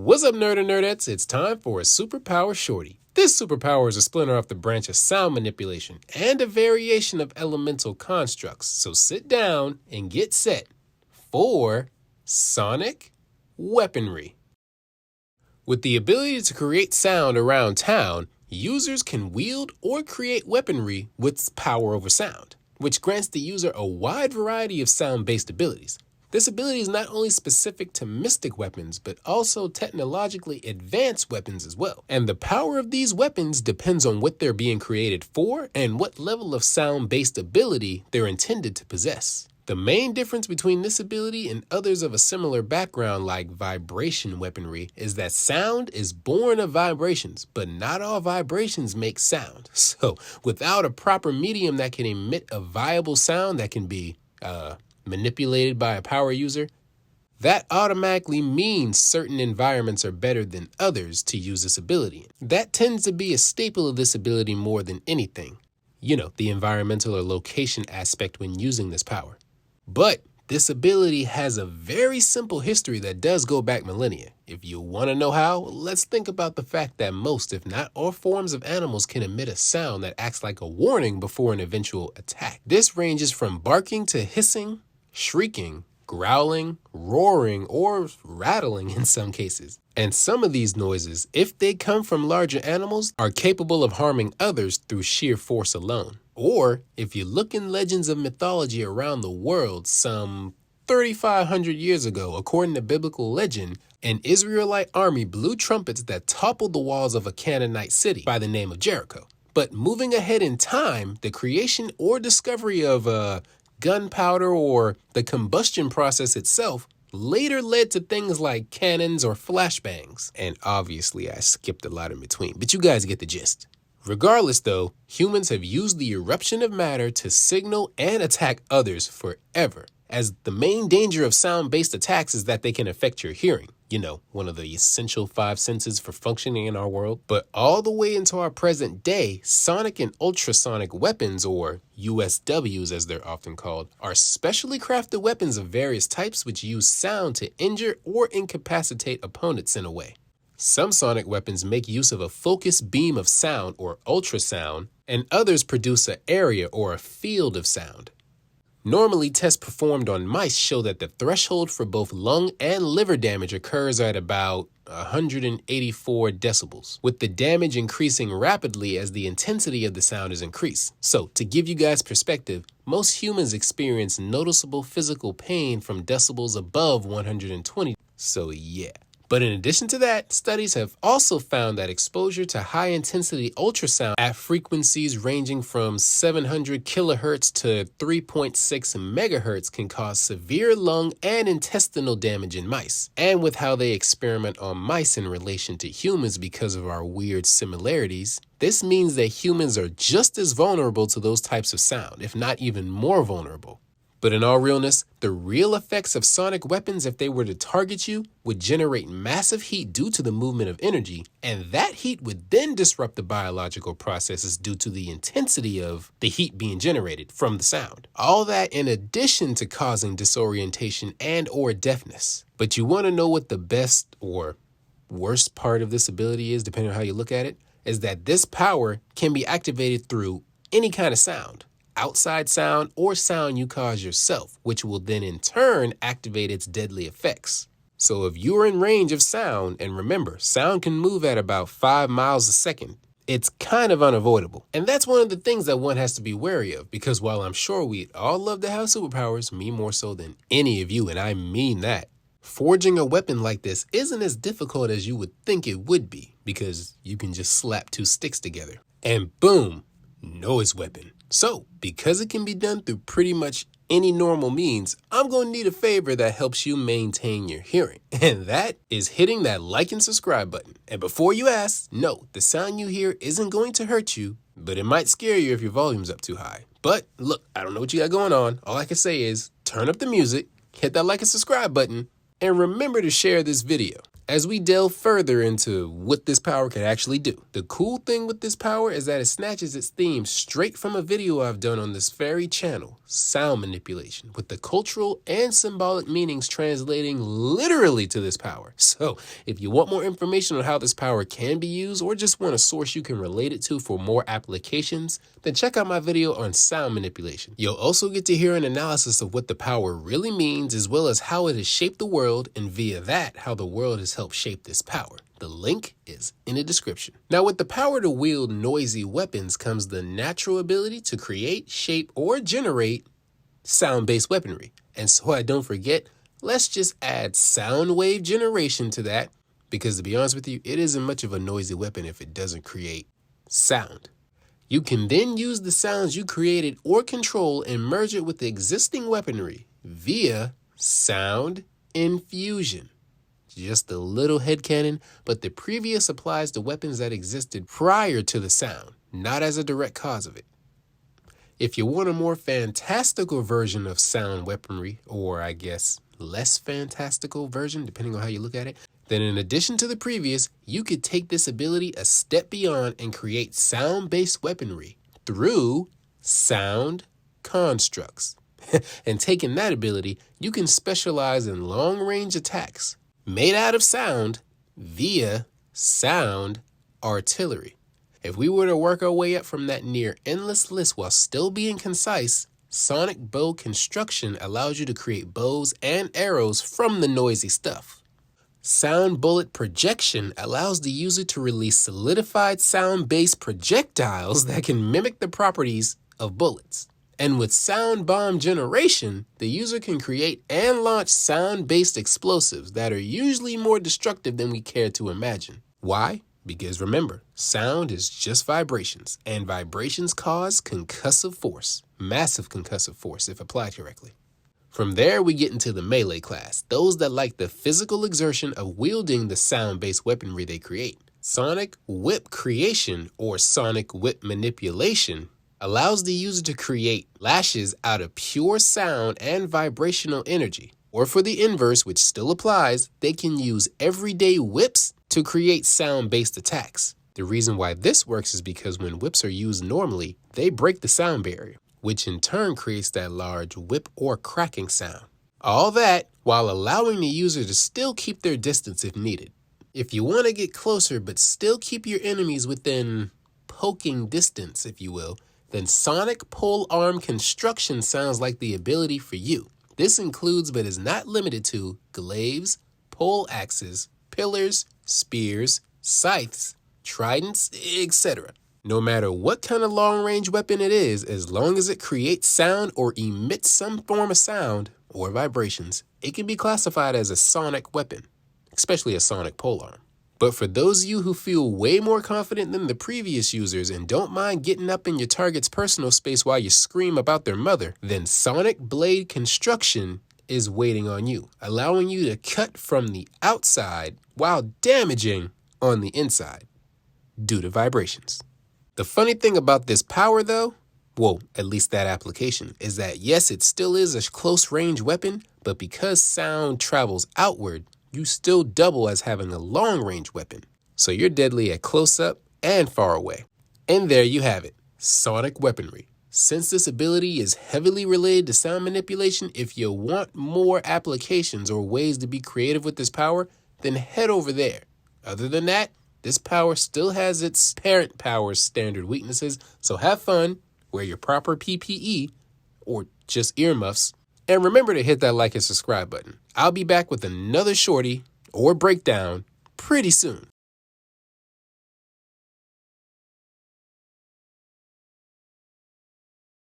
What's up, nerd and nerdettes? It's time for a superpower shorty. This superpower is a splinter off the branch of sound manipulation and a variation of elemental constructs. So sit down and get set for sonic weaponry. With the ability to create sound around town, users can wield or create weaponry with power over sound, which grants the user a wide variety of sound-based abilities. This ability is not only specific to mystic weapons, but also technologically advanced weapons as well. And the power of these weapons depends on what they're being created for and what level of sound-based ability they're intended to possess. The main difference between this ability and others of a similar background like vibration weaponry is that sound is born of vibrations, but not all vibrations make sound. So without a proper medium that can emit a viable sound that can be manipulated by a power user, that automatically means certain environments are better than others to use this ability. That tends to be a staple of this ability more than anything. You know, the environmental or location aspect when using this power. But this ability has a very simple history that does go back millennia. If you want to know how, let's think about the fact that most, if not all, forms of animals can emit a sound that acts like a warning before an eventual attack. This ranges from barking to hissing, shrieking, growling, roaring, or rattling in some cases. And some of these noises, if they come from larger animals, are capable of harming others through sheer force alone. Or, if you look in legends of mythology around the world, some 3,500 years ago, according to biblical legend, an Israelite army blew trumpets that toppled the walls of a Canaanite city by the name of Jericho. But moving ahead in time, the creation or discovery of gunpowder or the combustion process itself later led to things like cannons or flashbangs. And obviously I skipped a lot in between, but you guys get the gist. Regardless though, humans have used the eruption of matter to signal and attack others forever, as the main danger of sound-based attacks is that they can affect your hearing. You know, one of the essential 5 senses for functioning in our world. But all the way into our present day, sonic and ultrasonic weapons, or USWs as they're often called, are specially crafted weapons of various types which use sound to injure or incapacitate opponents in a way. Some sonic weapons make use of a focused beam of sound, or ultrasound, and others produce an area or a field of sound. Normally, tests performed on mice show that the threshold for both lung and liver damage occurs at about 184 decibels, with the damage increasing rapidly as the intensity of the sound is increased. So, to give you guys perspective, most humans experience noticeable physical pain from decibels above 120. So yeah. But in addition to that, studies have also found that exposure to high-intensity ultrasound at frequencies ranging from 700 kilohertz to 3.6 megahertz can cause severe lung and intestinal damage in mice. And with how they experiment on mice in relation to humans because of our weird similarities, this means that humans are just as vulnerable to those types of sound, if not even more vulnerable. But in all realness, the real effects of sonic weapons, if they were to target you, would generate massive heat due to the movement of energy, and that heat would then disrupt the biological processes due to the intensity of the heat being generated from the sound. All that in addition to causing disorientation and or deafness. But you want to know what the best or worst part of this ability is, depending on how you look at it, is that this power can be activated through any kind of sound. Outside sound or sound you cause yourself, which will then in turn activate its deadly effects. So if you're in range of sound, and remember, sound can move at about 5 miles a second, it's kind of unavoidable. And that's one of the things that one has to be wary of, because while I'm sure we'd all love to have superpowers, me more so than any of you, and I mean that, forging a weapon like this isn't as difficult as you would think it would be, because you can just slap 2 sticks together and boom, noise weapon. So, because it can be done through pretty much any normal means, I'm going to need a favor that helps you maintain your hearing. And that is hitting that like and subscribe button. And before you ask, no, the sound you hear isn't going to hurt you, but it might scare you if your volume's up too high. But look, I don't know what you got going on. All I can say is turn up the music, hit that like and subscribe button, and remember to share this video. as we delve further into what this power can actually do. The cool thing with this power is that it snatches its theme straight from a video I've done on this very channel, sound manipulation, with the cultural and symbolic meanings translating literally to this power. So if you want more information on how this power can be used, or just want a source you can relate it to for more applications, then check out my video on sound manipulation. You'll also get to hear an analysis of what the power really means, as well as how it has shaped the world, and via that, how the world has helped shape this power. The link is in the description. Now, with the power to wield noisy weapons comes the natural ability to create, shape, or generate sound-based weaponry. And so I don't forget, let's just add sound wave generation to that, because to be honest with you, it isn't much of a noisy weapon if it doesn't create sound. You can then use the sounds you created or control and merge it with the existing weaponry via sound infusion. Just a little headcanon, but the previous applies to weapons that existed prior to the sound, not as a direct cause of it. If you want a more fantastical version of sound weaponry, or I guess less fantastical version, depending on how you look at it, then in addition to the previous, you could take this ability a step beyond and create sound-based weaponry through sound constructs. And taking that ability, you can specialize in long-range attacks made out of sound via sound artillery. If we were to work our way up from that near endless list while still being concise, sonic bow construction allows you to create bows and arrows from the noisy stuff. Sound bullet projection allows the user to release solidified sound-based projectiles that can mimic the properties of bullets. And with sound bomb generation, the user can create and launch sound-based explosives that are usually more destructive than we care to imagine. Why? Because remember, sound is just vibrations, and vibrations cause concussive force, massive concussive force if applied correctly. From there, we get into the melee class, those that like the physical exertion of wielding the sound-based weaponry they create. Sonic whip creation, or sonic whip manipulation, allows the user to create lashes out of pure sound and vibrational energy. Or for the inverse, which still applies, they can use everyday whips to create sound-based attacks. The reason why this works is because when whips are used normally, they break the sound barrier, which in turn creates that large whip or cracking sound. All that while allowing the user to still keep their distance if needed. If you want to get closer but still keep your enemies within poking distance, if you will, then sonic pole arm construction sounds like the ability for you. This includes but is not limited to glaives, pole axes, pillars, spears, scythes, tridents, etc. No matter what kind of long-range weapon it is, as long as it creates sound or emits some form of sound or vibrations, it can be classified as a sonic weapon, especially a sonic polearm. But for those of you who feel way more confident than the previous users and don't mind getting up in your target's personal space while you scream about their mother, then sonic blade construction is waiting on you, allowing you to cut from the outside while damaging on the inside due to vibrations. The funny thing about this power though, well, at least that application, is that yes, it still is a close range weapon, but because sound travels outward, you still double as having a long range weapon. So you're deadly at close up and far away. And there you have it, sonic weaponry. Since this ability is heavily related to sound manipulation, if you want more applications or ways to be creative with this power, then head over there. Other than that, this power still has its parent power's standard weaknesses, so have fun, wear your proper PPE, or just earmuffs, and remember to hit that like and subscribe button. I'll be back with another shorty or breakdown pretty soon.